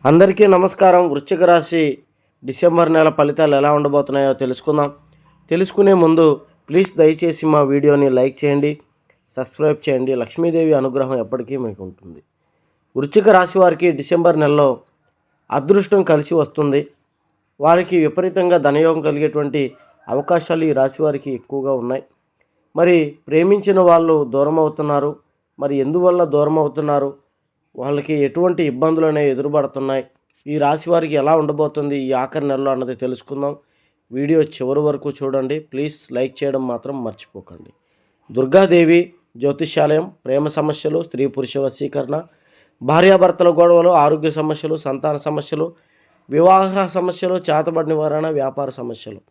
అందరికీ నమస్కారం. వృశ్చిక రాశి డిసెంబర్ నెల ఫలితాలు ఎలా ఉండబోతున్నాయో తెలుసుకుందాం. తెలుసుకునే ముందు ప్లీజ్ దయచేసి మా వీడియోని లైక్ చేయండి, సబ్స్క్రైబ్ చేయండి. లక్ష్మీదేవి అనుగ్రహం ఎప్పటికీ మీకు ఉంటుంది. వృశ్చిక రాశి వారికి డిసెంబర్ నెలలో అదృష్టం కలిసి వస్తుంది. వారికి విపరీతంగా ధనయోగం కలిగేటువంటి అవకాశాలు ఈ రాశి వారికి ఎక్కువగా ఉన్నాయి. మరి ప్రేమించిన వాళ్ళు దూరం అవుతున్నారు. మరి ఎందువల్ల దూరం అవుతున్నారు, వాళ్ళకి ఎటువంటి ఇబ్బందులు అనేవి ఎదురుపడుతున్నాయి, ఈ రాశి వారికి ఎలా ఉండబోతుంది ఈ ఆఖరి నెలలో అన్నది తెలుసుకుందాం. వీడియో చివరి వరకు చూడండి. ప్లీజ్ లైక్ చేయడం మాత్రం మర్చిపోకండి. దుర్గాదేవి జ్యోతిష్యాలయం, ప్రేమ సమస్యలు, స్త్రీ పురుష వశీకరణ, భార్యాభర్తల గొడవలు, ఆరోగ్య సమస్యలు, సంతాన సమస్యలు, వివాహ సమస్యలు, చేతబడి నివారణ, వ్యాపార సమస్యలు,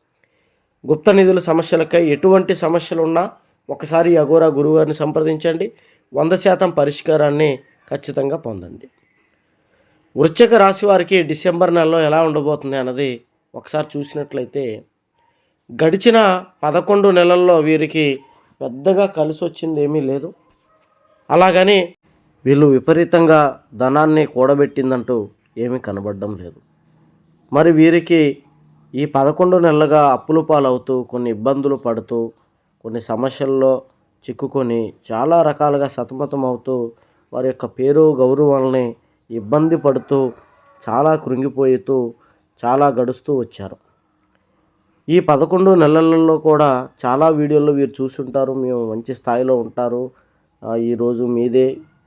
గుప్త నిధుల సమస్యలకై ఎటువంటి సమస్యలు ఉన్నా ఒకసారి అఘోరా గురువుగారిని సంప్రదించండి. 100% పరిష్కారాన్ని ఖచ్చితంగా పొందండి. వృశ్చిక రాశి వారికి డిసెంబర్ నెలలో ఎలా ఉండబోతుంది అన్నది ఒకసారి చూసినట్లయితే, గడిచిన 11 నెలల్లో వీరికి పెద్దగా కలిసి వచ్చింది ఏమీ లేదు. అలాగని వీళ్ళు విపరీతంగా ధనాన్ని కూడబెట్టిందంటూ ఏమీ కనబడడం లేదు. మరి వీరికి ఈ 11 నెలలుగా అప్పుల పాలవుతూ, కొన్ని ఇబ్బందులు పడుతూ, కొన్ని సమస్యల్లో చిక్కుకొని చాలా రకాలుగా సతమతం అవుతూ, వారి యొక్క పేరు గౌరవాలని ఇబ్బంది పడుతూ, చాలా కృంగిపోతూ, చాలా గడుస్తూ వచ్చారు. ఈ 11 నెలలలో కూడా చాలా వీడియోల్లో వీరు చూసుంటారు. మేము మంచి స్థాయిలో ఉంటారు, ఈరోజు మీదే,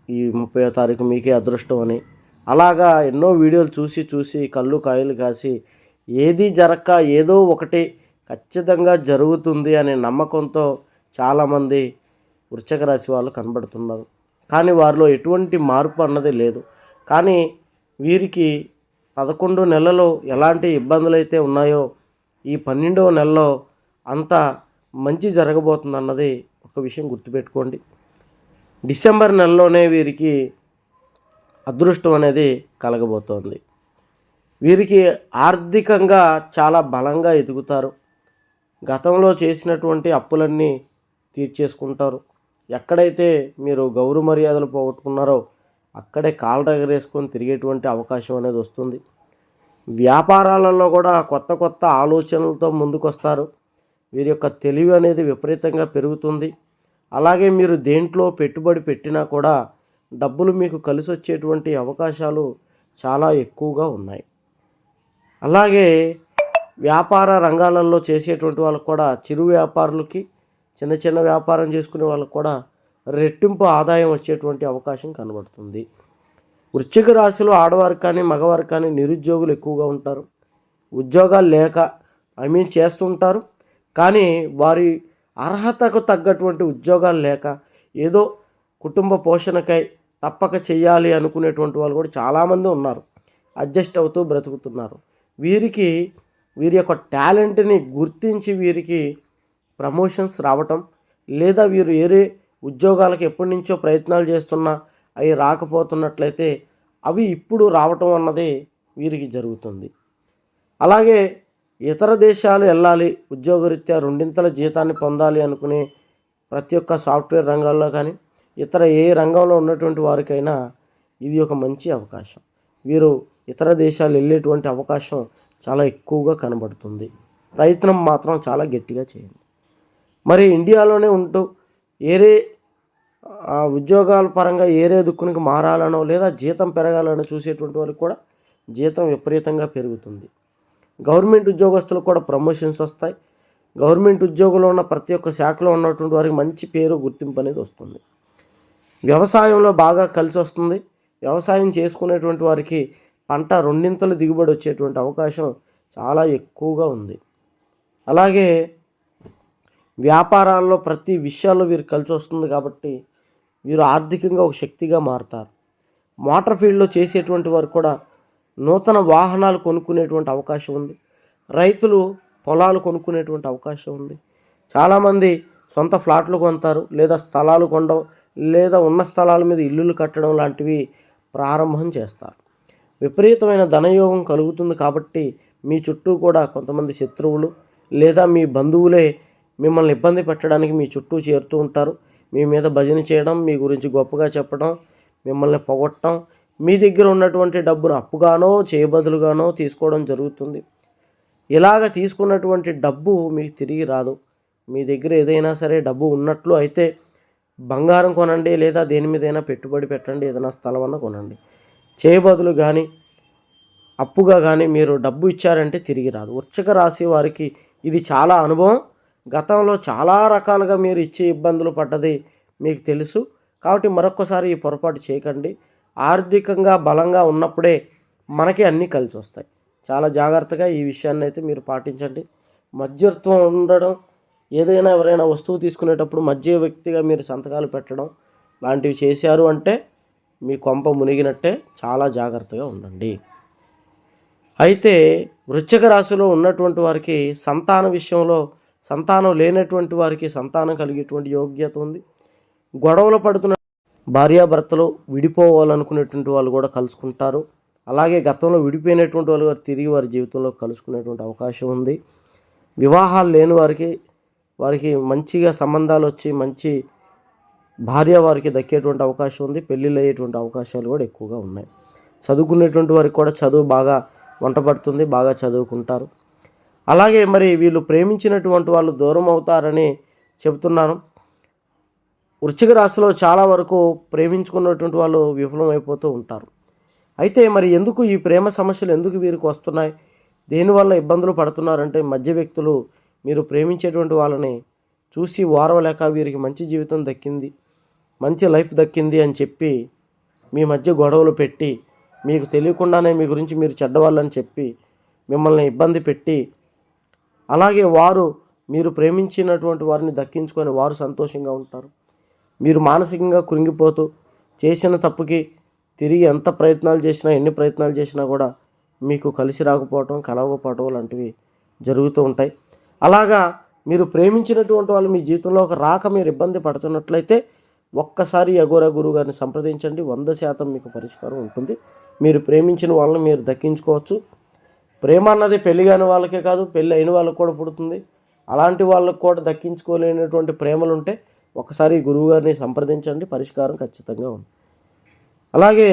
ఈ 30వ తారీఖు మీకే అదృష్టం అని. అలాగా ఎన్నో వీడియోలు చూసి చూసి కళ్ళు కాయలు కాసి ఏది జరక్క ఏదో ఒకటి ఖచ్చితంగా జరుగుతుంది అనే నమ్మకంతో చాలామంది వృశ్చిక రాశి వాళ్ళు కనబడుతున్నారు. కానీ వారిలో ఎటువంటి మార్పు అన్నది లేదు. కానీ వీరికి 11 నెలలు ఎలాంటి ఇబ్బందులు అయితే ఉన్నాయో, ఈ 12వ నెలలో అంత మంచి జరగబోతుంది అన్నది ఒక విషయం గుర్తుపెట్టుకోండి. డిసెంబర్ నెలలోనే వీరికి అదృష్టం అనేది కలగబోతోంది. వీరికి ఆర్థికంగా చాలా బలంగా ఎదుగుతారు. గతంలో చేసినటువంటి అప్పులన్నీ తీర్చేసుకుంటారు. ఎక్కడైతే మీరు గౌరవ మర్యాదలు పోగొట్టుకున్నారో అక్కడే కాళ్ళు ఎగరేసుకొని తిరిగేటువంటి అవకాశం అనేది వస్తుంది. వ్యాపారాలలో కూడా కొత్త కొత్త ఆలోచనలతో ముందుకొస్తారు. వీరి యొక్క తెలివి అనేది విపరీతంగా పెరుగుతుంది. అలాగే మీరు దేంట్లో పెట్టుబడి పెట్టినా కూడా డబ్బులు మీకు కలిసి వచ్చేటువంటి అవకాశాలు చాలా ఎక్కువగా ఉన్నాయి. అలాగే వ్యాపార రంగాలలో చేసేటువంటి వాళ్ళకు కూడా, చిరు వ్యాపారులకి, చిన్న చిన్న వ్యాపారం చేసుకునే వాళ్ళకు కూడా రెట్టింపు ఆదాయం వచ్చేటువంటి అవకాశం కనబడుతుంది. వృశ్చిక రాశిలో ఆడవారు కానీ మగవారు కానీ నిరుద్యోగులు ఎక్కువగా ఉంటారు. ఉద్యోగాలు లేక చేస్తుంటారు, కానీ వారి అర్హతకు తగ్గటువంటి ఉద్యోగాలు లేక ఏదో కుటుంబ పోషణకై తప్పక చెయ్యాలి అనుకునేటువంటి వాళ్ళు కూడా చాలామంది ఉన్నారు. అడ్జస్ట్ అవుతూ బ్రతుకుతున్నారు. వీరికి వీరి యొక్క టాలెంట్ని గుర్తించి వీరికి ప్రమోషన్స్ రావటం, లేదా వీరు ఏరే ఉద్యోగాలకు ఎప్పటి నుంచో ప్రయత్నాలు చేస్తున్నా అవి రాకపోతున్నట్లయితే అవి ఇప్పుడు రావటం అన్నది వీరికి జరుగుతుంది. అలాగే ఇతర దేశాలు వెళ్ళాలి, ఉద్యోగరీత్యా రెండింతల జీతాన్ని పొందాలి అనుకునే ప్రతి ఒక్క సాఫ్ట్వేర్ రంగాల్లో కానీ ఇతర ఏ రంగంలో ఉన్నటువంటి వారికైనా ఇది ఒక మంచి అవకాశం. వీరు ఇతర దేశాలు వెళ్ళేటువంటి అవకాశం చాలా ఎక్కువగా కనబడుతుంది. ప్రయత్నం మాత్రం చాలా గట్టిగా చేయండి. మరి ఇండియాలోనే ఉంటూ ఏరే ఉద్యోగాల పరంగా ఏరే దుక్కునికి మారాలనో లేదా జీతం పెరగాలనో చూసేటువంటి వారికి కూడా జీతం విపరీతంగా పెరుగుతుంది. గవర్నమెంట్ ఉద్యోగస్తులకు కూడా ప్రమోషన్స్ వస్తాయి. గవర్నమెంట్ ఉద్యోగంలో ఉన్న ప్రతి ఒక్క శాఖలో ఉన్నటువంటి వారికి మంచి పేరు, గుర్తింపు అనేది వస్తుంది. వ్యవసాయంలో బాగా కలిసి వస్తుంది. వ్యవసాయం చేసుకునేటువంటి వారికి పంట రెండింతలు దిగుబడి వచ్చేటువంటి అవకాశం చాలా ఎక్కువగా ఉంది. అలాగే వ్యాపారాల్లో ప్రతి విషయాల్లో వీరు కలిసి వస్తుంది కాబట్టి వీరు ఆర్థికంగా ఒక శక్తిగా మారుతారు. మోటార్ ఫీల్డ్లో చేసేటువంటి వారు కూడా నూతన వాహనాలు కొనుక్కునేటువంటి అవకాశం ఉంది. రైతులు పొలాలు కొనుక్కునేటువంటి అవకాశం ఉంది. చాలామంది సొంత ఫ్లాట్లు కొంటారు, లేదా స్థలాలు కొనడం, లేదా ఉన్న స్థలాల మీద ఇల్లులు కట్టడం లాంటివి ప్రారంభం చేస్తారు. విపరీతమైన ధనయోగం కలుగుతుంది కాబట్టి మీ చుట్టూ కూడా కొంతమంది శత్రువులు లేదా మీ బంధువులే మిమ్మల్ని ఇబ్బంది పెట్టడానికి మీ చుట్టూ చేరుతూ ఉంటారు. మీ మీద భజన చేయడం, మీ గురించి గొప్పగా చెప్పడం, మిమ్మల్ని పొగట్టడం, మీ దగ్గర ఉన్నటువంటి డబ్బును అప్పుగానో చేయబదులుగానో తీసుకోవడం జరుగుతుంది. ఇలాగ తీసుకున్నటువంటి డబ్బు మీకు తిరిగి రాదు. మీ దగ్గర ఏదైనా సరే డబ్బు ఉన్నట్లు అయితే బంగారం కొనండి, లేదా దేని మీదైనా పెట్టుబడి పెట్టండి, ఏదైనా స్థలమన్నా కొనండి. చేయబదులు కానీ అప్పుగా కానీ మీరు డబ్బు ఇచ్చారంటే తిరిగి రాదు. వృశ్చిక రాశి వారికి ఇది చాలా అనుభవం. గతంలో చాలా రకాలుగా మీరు ఇచ్చే ఇబ్బందులు పడ్డది మీకు తెలుసు. కాబట్టి మరొక్కసారి ఈ పొరపాటు చేయకండి. ఆర్థికంగా బలంగా ఉన్నప్పుడే మనకి అన్నీ కలిసి వస్తాయి. చాలా జాగ్రత్తగా ఈ విషయాన్ని అయితే మీరు పాటించండి. మధ్యత్వం ఉండడం, ఏదైనా ఎవరైనా వస్తువు తీసుకునేటప్పుడు మధ్య వ్యక్తిగా మీరు సంతకాలు పెట్టడం లాంటివి చేశారు అంటే మీ కొంప మునిగినట్టే. చాలా జాగ్రత్తగా ఉండండి. అయితే వృశ్చిక రాశిలో ఉన్నటువంటి వారికి సంతాన విషయంలో, సంతానం లేనటువంటి వారికి సంతానం కలిగేటువంటి యోగ్యత ఉంది. గొడవలు పడుతున్న భార్యాభర్తలు విడిపోవాలనుకునేటువంటి వాళ్ళు కూడా కలుసుకుంటారు. అలాగే గతంలో విడిపోయినటువంటి వాళ్ళు తిరిగి వారి జీవితంలో కలుసుకునేటువంటి అవకాశం ఉంది. వివాహాలు లేని వారికి మంచిగా సంబంధాలు వచ్చి మంచి భార్య వారికి దక్కేటువంటి అవకాశం ఉంది. పెళ్ళిళ్ళు అయ్యేటువంటి అవకాశాలు కూడా ఎక్కువగా ఉన్నాయి. చదువుకునేటువంటి వారికి కూడా చదువు బాగా వంటపడుతుంది, బాగా చదువుకుంటారు. అలాగే మరి వీళ్ళు ప్రేమించినటువంటి వాళ్ళు దూరం అవుతారని చెబుతున్నాను. వృశ్చిక రాశిలో చాలా వరకు ప్రేమించుకున్నటువంటి వాళ్ళు విఫలమైపోతూ ఉంటారు. అయితే మరి ఎందుకు ఈ ప్రేమ సమస్యలు ఎందుకు వీరికి వస్తున్నాయి, దేనివల్ల ఇబ్బందులు పడుతున్నారంటే మధ్య వ్యక్తులు మీరు ప్రేమించేటువంటి వాళ్ళని చూసి ఓర్వలేక వీరికి మంచి జీవితం దక్కింది, మంచి లైఫ్ దక్కింది అని చెప్పి మీ మధ్య గొడవలు పెట్టి, మీకు తెలియకుండానే మీ గురించి మీరు చెడ్డవాళ్ళని చెప్పి మిమ్మల్ని ఇబ్బంది పెట్టి, అలాగే మీరు ప్రేమించినటువంటి వారిని దక్కించుకొని వారు సంతోషంగా ఉంటారు. మీరు మానసికంగా కృంగిపోతూ చేసిన తప్పుకి తిరిగి ఎంత ప్రయత్నాలు చేసినా, ఎన్ని ప్రయత్నాలు చేసినా కూడా మీకు కలిసి రాకపోవటం, కలవకపోవటం లాంటివి జరుగుతూ ఉంటాయి. అలాగా మీరు ప్రేమించినటువంటి వాళ్ళు మీ జీవితంలోకి రాక మీరు ఇబ్బంది పడుతున్నట్లయితే ఒక్కసారి అఘోరా గురువు గారిని సంప్రదించండి. 100% మీకు పరిష్కారం ఉంటుంది. మీరు ప్రేమించిన వాళ్ళని మీరు దక్కించుకోవచ్చు. ప్రేమ అన్నది పెళ్లి కాని వాళ్ళకే కాదు, పెళ్ళి అయిన వాళ్ళకు కూడా పుడుతుంది. అలాంటి వాళ్ళకు కూడా దక్కించుకోలేనటువంటి ప్రేమలు ఉంటే ఒకసారి గురువు గారిని సంప్రదించండి, పరిష్కారం ఖచ్చితంగా ఉంది. అలాగే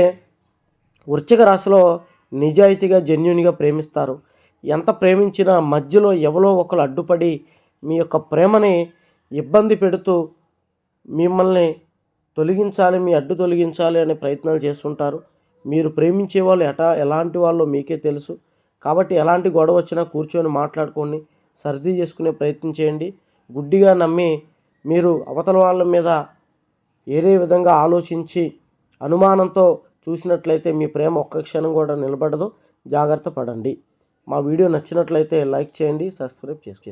వృశ్చిక రాశిలో నిజాయితీగా జెన్యూన్గా ప్రేమిస్తారు. ఎంత ప్రేమించినా మధ్యలో ఎవరో ఒకరు అడ్డుపడి మీ యొక్క ప్రేమని ఇబ్బంది పెడుతూ మిమ్మల్ని తొలగించాలి, మీ అడ్డు తొలగించాలి అనే ప్రయత్నాలు చేస్తుంటారు. మీరు ప్రేమించే వాళ్ళు ఎలాంటి వాళ్ళో మీకే తెలుసు. కాబట్టి ఎలాంటి గొడవ వచ్చినా కూర్చొని మాట్లాడుకోండి, సర్ది చేసుకునే ప్రయత్నం చేయండి. గుడ్డిగా నమ్మి మీరు అవతల వాళ్ళ మీద ఏదే విధంగా ఆలోచించి అనుమానంతో చూసినట్లయితే మీ ప్రేమ ఒక్క క్షణం కూడా నిలబడదు. జాగ్రత్త పడండి. మా వీడియో నచ్చినట్లయితే లైక్ చేయండి, సబ్స్క్రైబ్ చేసుకోండి.